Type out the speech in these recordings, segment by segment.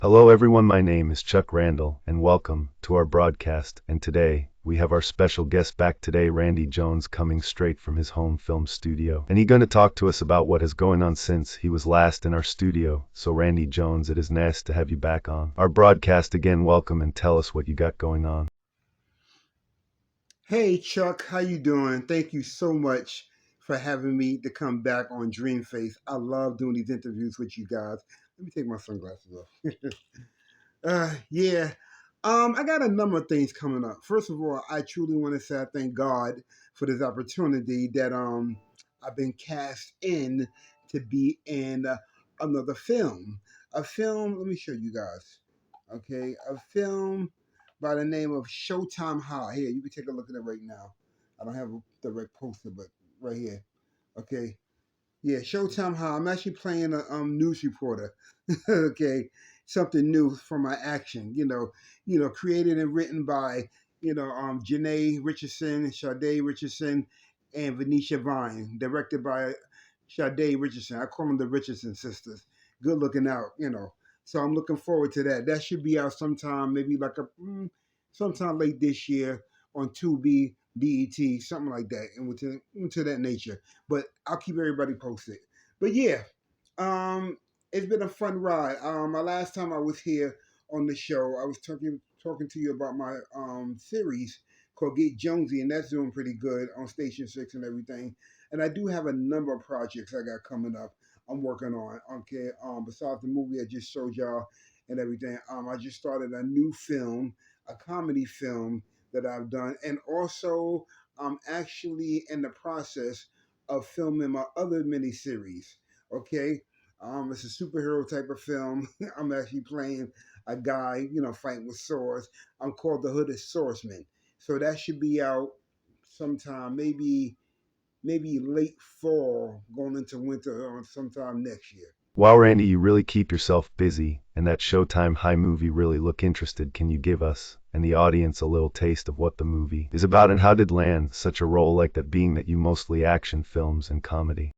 Hello everyone, my name is Chuck Randall, and welcome to our broadcast. And today, we have our special guest back today, Randy Jones, coming straight from his home film studio. And he's going to talk to us about what is going on since he was last in our studio. So Randy Jones, it is nice to have you back on our broadcast again. Welcome and tell us what you got going on. Hey Chuck, how you doing? Thank you so much for having me to come back on Dreamface. I love doing these interviews with you guys. Let me take my sunglasses off. Yeah. I got a number of things coming up. First of all, I truly want to say I thank God for this opportunity that I've been cast in to be in another film. A film, let me show you guys. Okay, a film by the name of Showtime High. Here, you can take a look at it right now. I don't have the right poster, but right here. Okay. Yeah, Showtime High. I'm actually playing a news reporter. Okay, something new for my action. Created and written by Janae Richardson, Sade Richardson, and Venetia Vine. Directed by Sade Richardson. I call them the Richardson sisters. Good looking out. So I'm looking forward to that. That should be out sometime, maybe like sometime late this year on Tubi, BET, something like that, and into that nature. But I'll keep everybody posted. But yeah, um, it's been a fun ride. My last time I was here on the show, I was talking to you about my series called Get Jonesy, and that's doing pretty good on Station Six and everything. And I do have a number of projects I got coming up. I'm working on. Okay, besides the movie I just showed y'all and everything, I just started a new film, a comedy film that I've done, and also I'm actually in the process of filming my other miniseries. Okay, it's a superhero type of film. I'm actually playing a guy, fighting with swords. I'm called the Hooded Swordsman. So that should be out sometime, maybe late fall, going into winter, or sometime next year. Wow, Randy, you really keep yourself busy, and that Showtime High movie really look interested. Can you give us and the audience a little taste of what the movie is about and how did land such a role like that, being that you mostly action films and comedy?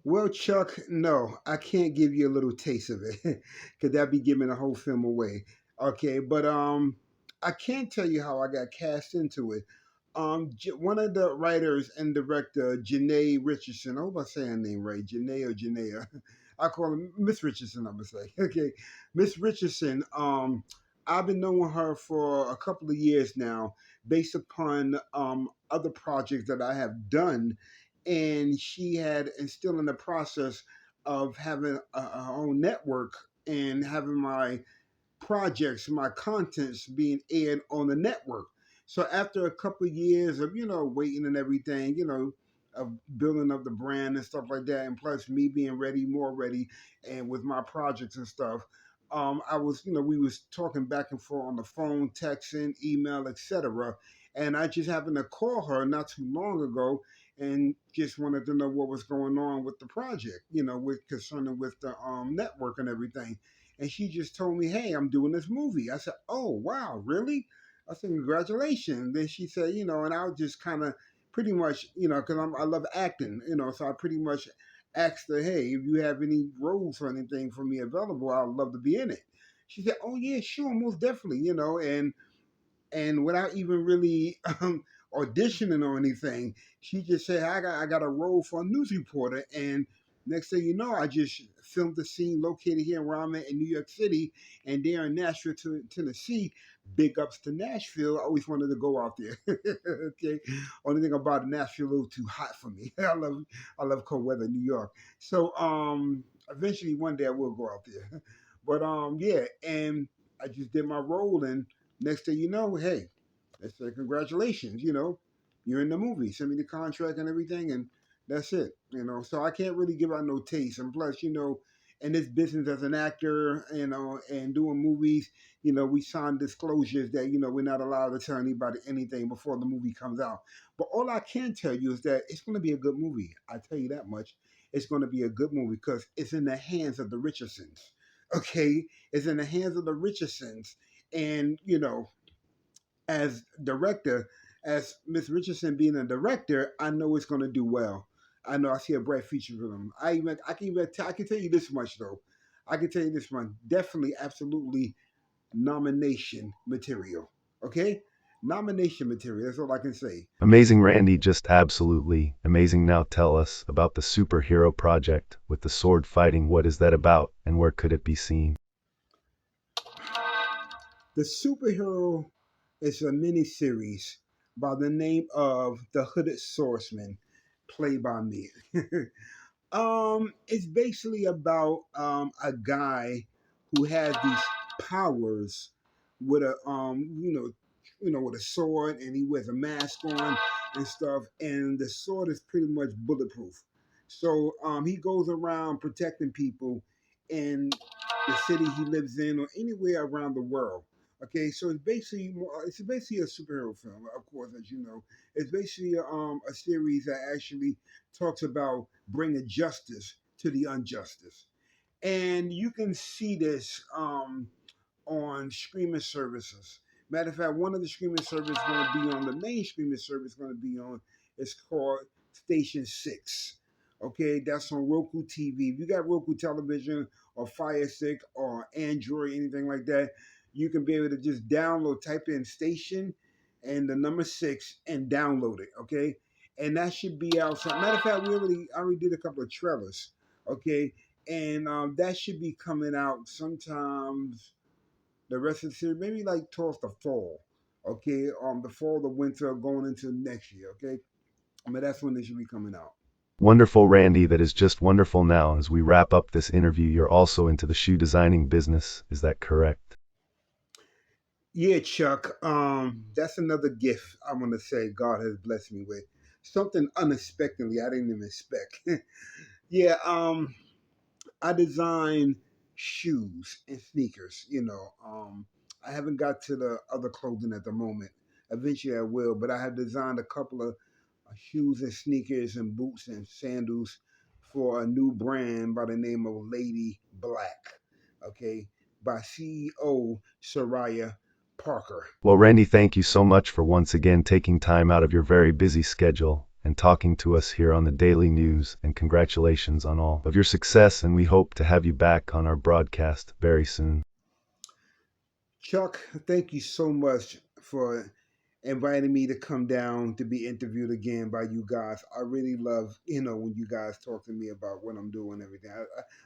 Well, Chuck, no, I can't give you a little taste of it because that'd be giving the whole film away. Okay, but I can tell you how I got cast into it. One of the writers and director, Janae Richardson. I hope I'm saying her name right, Janae or Janaea. I call her Miss Richardson. I'm gonna say, okay, Miss Richardson. I've been knowing her for a couple of years now, based upon other projects that I have done, and she had and still in the process of having her own network and having my projects, my contents being aired on the network. So after a couple of years of waiting and everything, of building up the brand and stuff like that, and plus me being ready, more ready, and with my projects and stuff, I was we was talking back and forth on the phone, texting, email, etc. And I just happened to call her not too long ago and just wanted to know what was going on with the project, with concerning with the network and everything. And she just told me, "Hey, I'm doing this movie." I said, "Oh, wow, really?" I said, "Congratulations." Then she said, and I was just kind of pretty much, because I love acting, so I pretty much asked her, "Hey, if you have any roles or anything for me available, I'd love to be in it." She said, "Oh yeah, sure, most definitely," and without even really auditioning or anything, she just said, I got a role for a news reporter." And next thing you know, I just filmed the scene located here where I'm at in New York City, and there in Nashville, Tennessee. Big ups to Nashville. I always wanted to go out there. Okay, only thing about it, Nashville a little too hot for me. I love cold weather, New York. So eventually one day I will go out there. But yeah, and I just did my role, and next thing you know, hey, I said, "Congratulations, you're in the movie. Send me the contract and everything," and that's it. So I can't really give out no taste. And plus, in this business as an actor, and doing movies, we sign disclosures that, we're not allowed to tell anybody anything before the movie comes out. But all I can tell you is that it's going to be a good movie. I tell you that much. It's going to be a good movie because it's in the hands of the Richardsons. Okay? It's in the hands of the Richardsons. And, as director, as Miss Richardson being a director, I know it's going to do well. I know I see a bright future for them. I can tell you this much though. I can tell you this one, definitely, absolutely nomination material. Okay, nomination material. That's all I can say. Amazing, Randy, just absolutely amazing. Now tell us about the superhero project with the sword fighting. What is that about and where could it be seen? The superhero is a mini series by the name of The Hooded Swordsman, played by me. It's basically about a guy who has these powers with a with a sword, and he wears a mask on and stuff, and the sword is pretty much bulletproof. So he goes around protecting people in the city he lives in or anywhere around the world. Okay, so it's basically a superhero film, of course, as you know. It's basically a series that actually talks about bringing justice to the injustice. And you can see this on streaming services. Matter of fact, one of the streaming services going to be on the main streaming service going to be on. It's called Station Six. Okay, that's on Roku TV. If you got Roku television or Fire Stick or Android, anything like that, you can be able to just download, type in station and the number six and download it. Okay, and that should be out. Matter of fact, I already did a couple of trailers. Okay, and that should be coming out sometimes the rest of the series, maybe like towards the fall. Okay, the fall, the winter, going into next year. Okay, I mean that's when they should be coming out. Wonderful, Randy. That is just wonderful. Now, as we wrap up this interview, you're also into the shoe designing business. Is that correct? Yeah, Chuck. That's another gift I'm gonna say God has blessed me with. Something unexpectedly I didn't even expect. Yeah. I design shoes and sneakers. I haven't got to the other clothing at the moment. Eventually, I will. But I have designed a couple of shoes and sneakers and boots and sandals for a new brand by the name of Lady Black. Okay, by CEO Soraya Parker. Well, Randy, thank you so much for once again taking time out of your very busy schedule and talking to us here on the Daily News, and congratulations on all of your success, and we hope to have you back on our broadcast very soon. Chuck, thank you so much for inviting me to come down to be interviewed again by you guys. I really love, when you guys talk to me about what I'm doing and everything.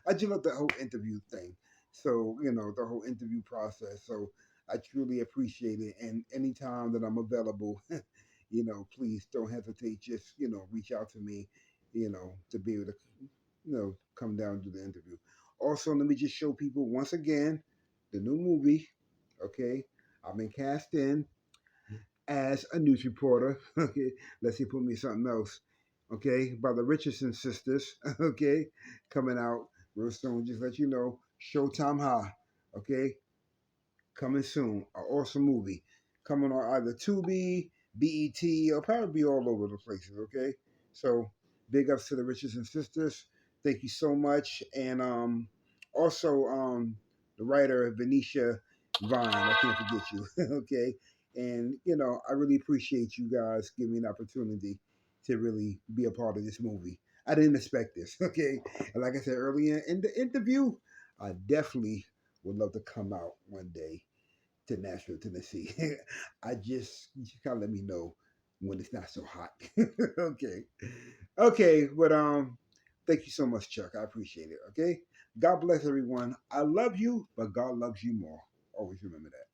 I just love the whole interview thing. So, the whole interview process. So I truly appreciate it. And anytime that I'm available, please don't hesitate. Just, reach out to me, to be able to, come down and do the interview. Also, let me just show people once again the new movie. Okay. I've been cast in as a news reporter. Okay, let's see, put me something else. Okay, by the Richardson sisters. Okay, coming out real soon. Just let you know, Showtime High. Okay, coming soon. An awesome movie coming on either Tubi, BET, or probably be all over the places. Okay, so big ups to the Richardson sisters. Thank you so much, and also the writer Venetia Vine. I can't forget you. Okay, and I really appreciate you guys giving me an opportunity to really be a part of this movie. I didn't expect this. Okay, and like I said earlier in the interview, I definitely would love to come out one day to Nashville, Tennessee. You kind of let me know when it's not so hot. Okay, okay, but thank you so much, Chuck. I appreciate it. Okay, God bless everyone. I love you, but God loves you more. Always remember that.